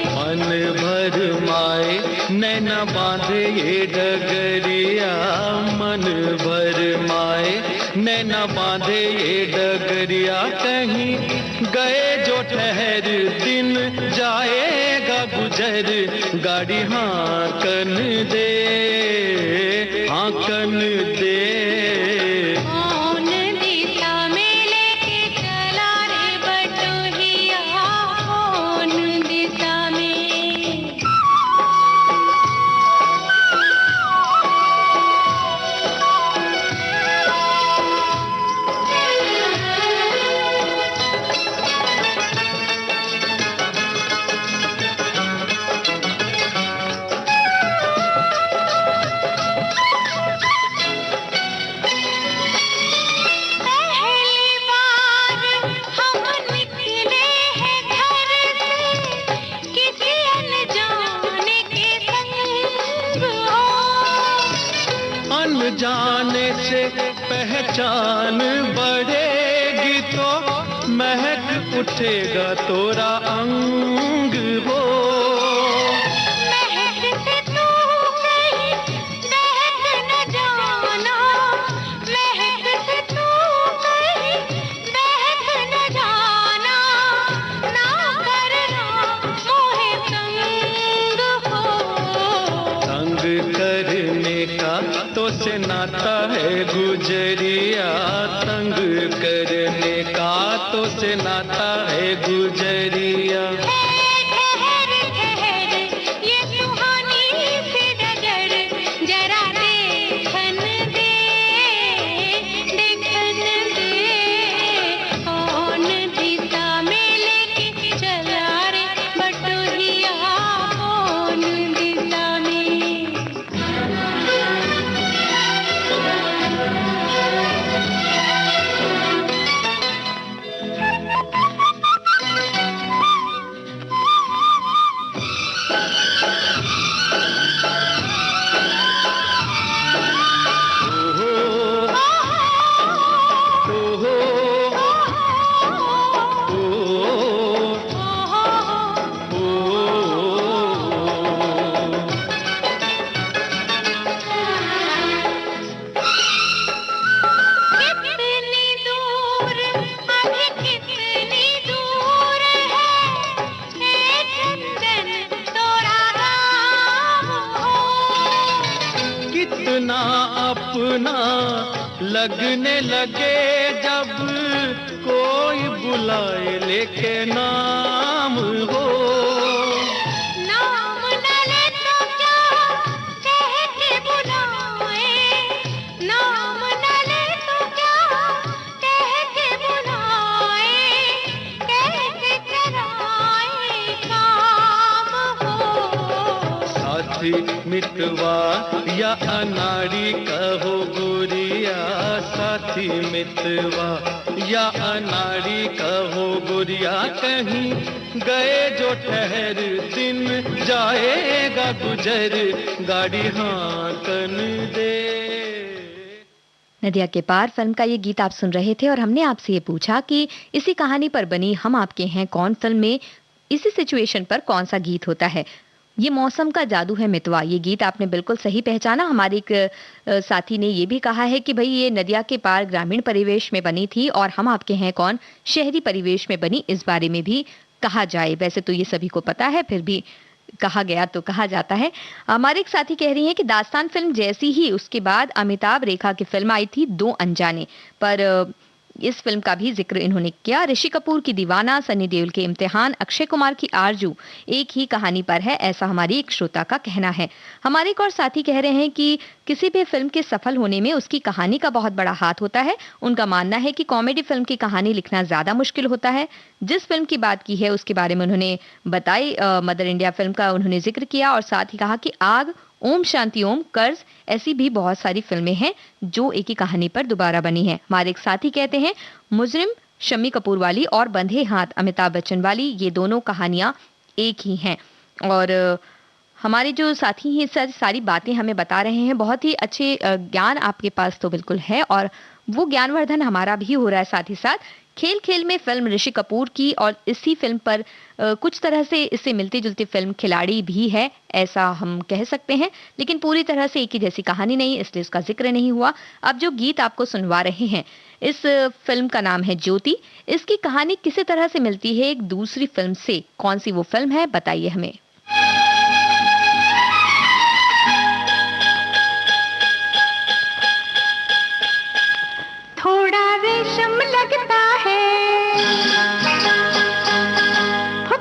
मन भर माए नैना बांधे ये डगरिया, मन भर माए नैना बांधे ये डगरिया। कहीं गए जो ठहर दिन जाएगा गुजर, गाड़ी हाँकन दे, हाँकन दे। कौन दिशा में लेके चला रे बटुहिया, कौन दिशा में। पहली बार हम निकले हैं घर से, किसी अनजाने के संग हो। अनजाने से पहचान बढ़ेगी तो महक उठेगा तोरा अंग हो। महक से तू कहीं बहक न जाना, महक से तू कहीं बहक न जाना। ना करना मोहे तंग हो, तंग करने का तो से नाता है गुजरिया, तंग करने का तो से नाता है गुजरिया। ठहर ठहर ये सुहानी सी डगर, जरा देखन दे, देखन दे। कौन दिशा में लेके चला रे बटुहिया, कौन दिशा में। कितनी दूर, अभी कितनी दूर है, हे चंदन तोरा गाँव हो। कितना अपना लगने लगे जब कोई बुलाए लेके नाम हो। नाम न ले तो क्या साथी मितवा या अनाड़ी कहो गोरिया, साथी मितवा या अनाड़ी कहो गोरिया, कहीं गए जो ठहर दिन जाएगा गुजर, गाड़ी हांकन दे। नदिया के पार फिल्म का ये गीत आप सुन रहे थे और हमने आपसे ये पूछा कि इसी कहानी पर बनी हम आपके हैं कौन फिल्म में इसी सिचुएशन पर कौन सा गीत होता है। ये मौसम का जादू है मितवा, ये गीत आपने बिल्कुल सही पहचाना। हमारे एक साथी ने ये भी कहा है कि भाई ये नदिया के पार ग्रामीण परिवेश में बनी थी और हम आपके हैं कौन शहरी परिवेश में बनी, इस बारे में भी कहा जाए। वैसे तो ये सभी को पता है, फिर भी कहा गया तो कहा जाता है। हमारे एक साथी कह रही हैं कि दास्तान फिल्म जैसी ही उसके बाद अमिताभ रेखा की फिल्म आई थी दो अनजाने, पर इस फिल्म का भी जिक्र इन्होंने किया। ऋषि कपूर की दीवाना, सनी देओल के इम्तिहान, अक्षय कुमार की आरजू एक ही कहानी पर है, ऐसा हमारी एक श्रोता का कहना है। हमारे एक और साथी कह रहे हैं कि किसी भी फिल्म के सफल होने में उसकी कहानी का बहुत बड़ा हाथ होता है। उनका मानना है कि कॉमेडी फिल्म की कहानी लिखना ज्यादा मुश्किल होता है। जिस फिल्म की बात की है उसके बारे में उन्होंने बताई, मदर इंडिया फिल्म का उन्होंने जिक्र किया और साथ ही कहा कि आग, ओम शांति ओम, कर्ज, ऐसी भी बहुत सारी फिल्में हैं जो एक ही कहानी पर दोबारा बनी है। हमारे एक साथी कहते हैं मुजरिम शम्मी कपूर वाली और बंधे हाथ अमिताभ बच्चन वाली, ये दोनों कहानियां एक ही हैं। और हमारे जो साथी हैं सारी बातें हमें बता रहे हैं, बहुत ही अच्छे ज्ञान आपके पास तो बिल्कुल है और वो ज्ञानवर्धन हमारा भी हो रहा है। साथ ही साथ खेल खेल में फिल्म ऋषि कपूर की और इसी फिल्म पर कुछ तरह से इससे मिलती जुलती फिल्म खिलाड़ी भी है, ऐसा हम कह सकते हैं, लेकिन पूरी तरह से एक ही जैसी कहानी नहीं, इसलिए इसका जिक्र नहीं हुआ। अब जो गीत आपको सुनवा रहे हैं इस फिल्म का नाम है ज्योति। इसकी कहानी किसी तरह से मिलती है एक दूसरी फिल्म से, कौन सी वो फिल्म है बताइए हमें। थोड़ा रेशम लगता है,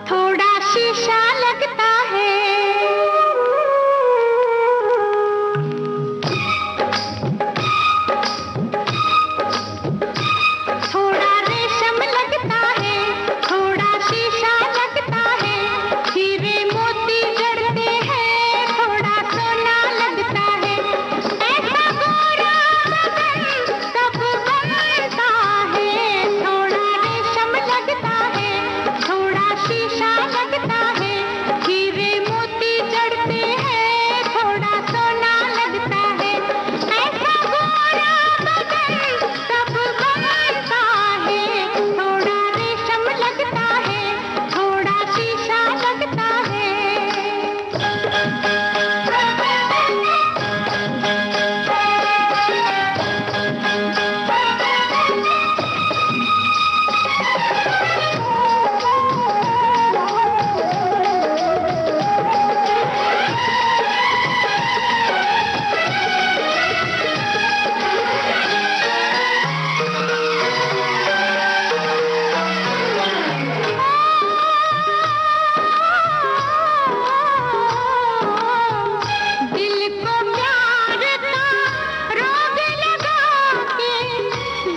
थोड़ा शीशा लगता है, थोड़ा रेशम लगता है, थोड़ा शीशा लगता है, हीरे मोती जड़ते हैं, थोड़ा सोना लगता है, ऐसा गोरा बदन सब बनता है, थोड़ा रेशम लगता है, थोड़ा शीशा लगता है, हीरे मोती जड़ते हैं, थोड़ा सोना लगता है, ऐसा गोरा बदन सब बनता है, थोड़ा रेशम लगता है, थोड़ा शीशा लगता है। दिल को प्यार का रोग लगा के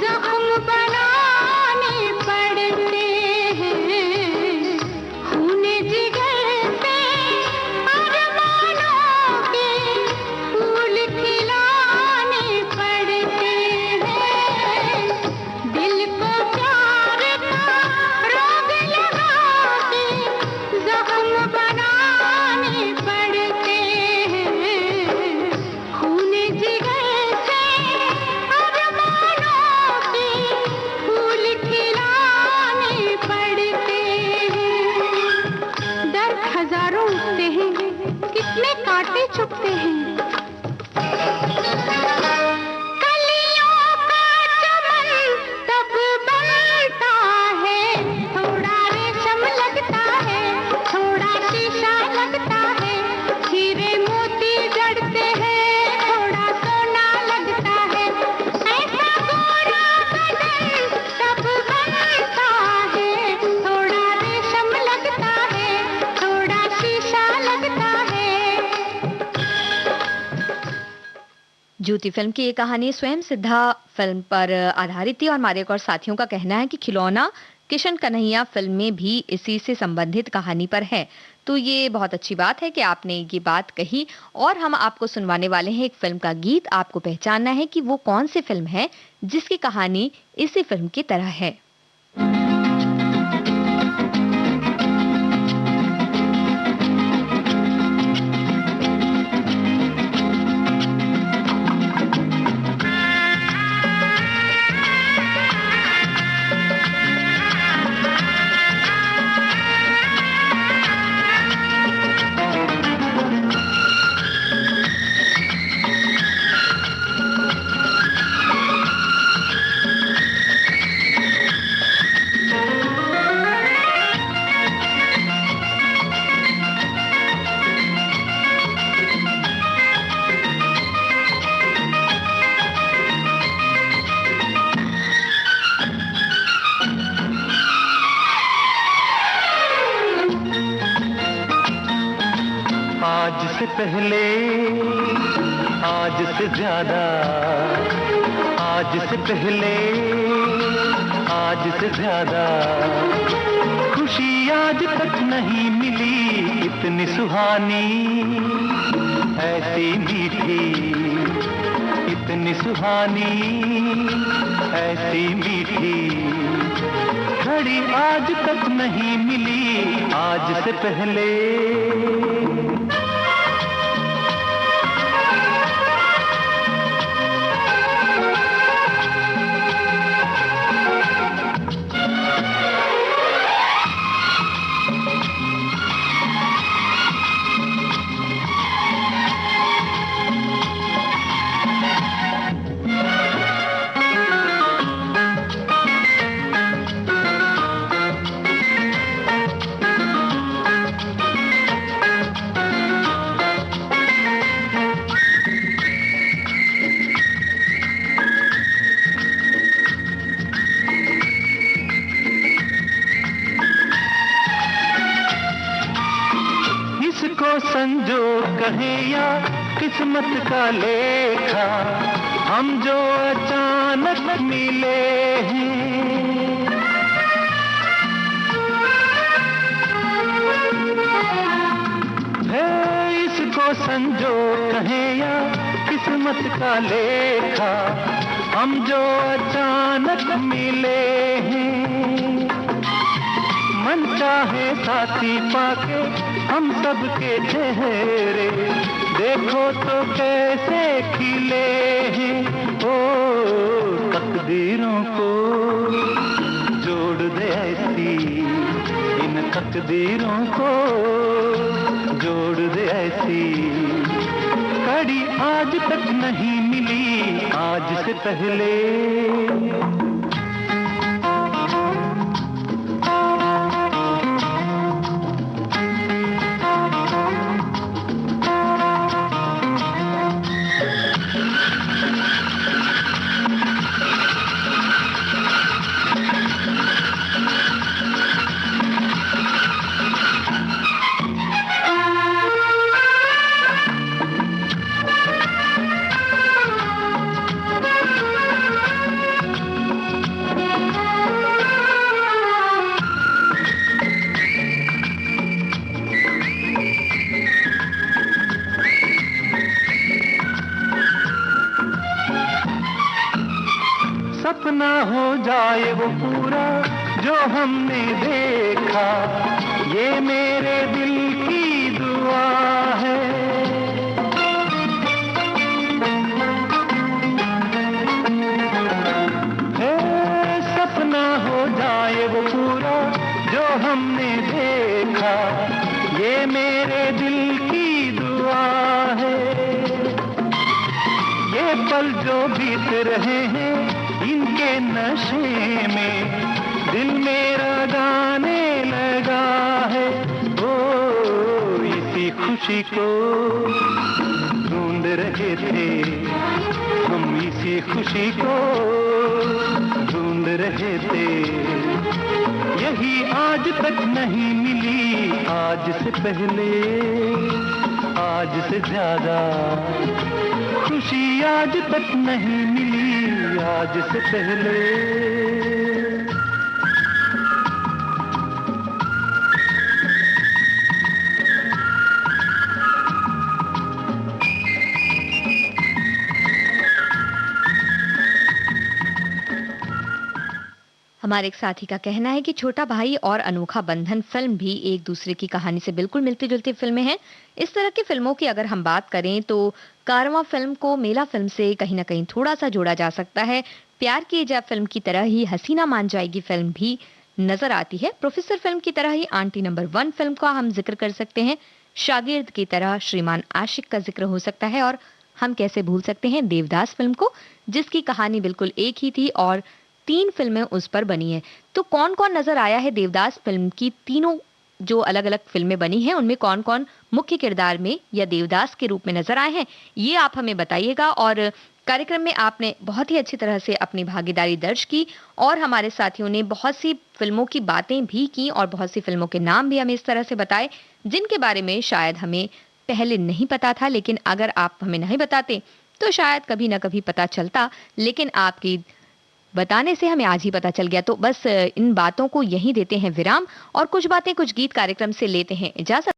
जख्म बनाने पड़ते हैं, खून जिगर से अरमानों के फूल खिलाने पड़ते हैं, दिल को प्यार का रोग लगा के जख्म बनाने पड़ते हैं, खून जिगर से अरमानों के फूल खिलाने पड़ते हैं, दर्द हजारों उठते हैं, कितने कांटे चुभते हैं, कलियों का चमन तब बनता है, थोड़ा रेशम लगता है, थोड़ा शीशा लगता है, हीरे मोती जड़ते हैं, थोड़ा सोना लगता है, ऐसा गोरा बदन तब बनता है, थोड़ा रेशम लगता है, थोड़ा शीशा लगता है। ज्योति फिल्म की ये कहानी स्वयं सिद्धा फिल्म पर आधारित थी और हमारे एक और साथियों का कहना है कि खिलौना किशन कन्हैया फिल्म में भी इसी से संबंधित कहानी पर है। तो ये बहुत अच्छी बात है कि आपने ये बात कही और हम आपको सुनवाने वाले हैं एक फ़िल्म का गीत। आपको पहचानना है कि वो कौन-सी फ़िल्म है जिसकी कहानी इसी फ़िल्म की तरह है। आज से पहले, आज से ज्यादा, आज से पहले, आज से ज्यादा खुशी आज तक नहीं मिली इतनी सुहानी, ऐसी मीठी, इतनी सुहानी, ऐसी मीठी घड़ी आज तक नहीं मिली आज से पहले। संजोग कहें या किस्मत का लेखा, हम जो अचानक मिले हैं, है इसको संजोग कहें या किस्मत का लेखा, हम जो अचानक मिले हैं। मन चाहे साथी पाके हम सबके चेहरे देखो तो कैसे खिले हैं। ओ तकदीरों को जोड़ दे ऐसी, इन तकदीरों को जोड़ दे ऐसी कड़ी आज तक नहीं मिली आज से पहले। सपना हो जाए वो पूरा जो हमने देखा, ये मेरे दिल की दुआ है। सपना हो जाए वो पूरा जो हमने देखा, ये मेरे दिल की दुआ है। ये पल जो बीत रहे हैं इनके नशे में दिल मेरा गाने लगा है। ओ इसी खुशी को ढूंढ रहे थे हम, इसी खुशी को ढूंढ रहे थे, यही आज तक नहीं मिली आज से पहले, आज से ज्यादा खुशी आज तक नहीं मिली आज से पहले। हमारे एक साथी का कहना है कि छोटा भाई और अनोखा बंधन फिल्म भी एक दूसरे की कहानी से बिल्कुल मिलती जुलती फिल्में हैं। इस तरह की फिल्मों की अगर हम बात करें तो कारवां फिल्म को मेला फिल्म से कहीं ना कहीं थोड़ा सा जोड़ा जा सकता है। प्यार की जब फिल्म की तरह ही हसीना मान जाएगी फिल्म भी नजर आती है। प्रोफेसर फिल्म की तरह ही आंटी नंबर 1 फिल्म का हम जिक्र कर सकते हैं। शागिर्द की तरह श्रीमान आशिक का जिक्र हो सकता है और हम कैसे भूल सकते हैं देवदास फिल्म को, जिसकी कहानी बिल्कुल एक ही थी और 3 फिल्में उस पर बनी है। तो कौन-कौन नजर आया है देवदास फिल्म की तीनों जो अलग-अलग फिल्में बनी हैं, उनमें कौन-कौन मुख्य किरदार में या देवदास के रूप में नजर आए हैं, ये आप हमें बताइएगा। और कार्यक्रम में आपने बहुत ही अच्छी तरह से अपनी भागीदारी दर्ज की और हमारे साथियों ने बहुत सी फिल्मों की बातें भी की और बहुत सी फिल्मों के नाम भी हमें इस तरह से बताए, जिनके बारे में शायद हमें पहले नहीं पता था, लेकिन अगर आप हमें नहीं बताते, तो शायद कभी ना कभी पता चलता। लेकिन आपकी बताने से हमें आज ही पता चल गया। तो बस इन बातों को यहीं देते हैं विराम और कुछ बातें कुछ गीत कार्यक्रम से लेते हैं इजाजत।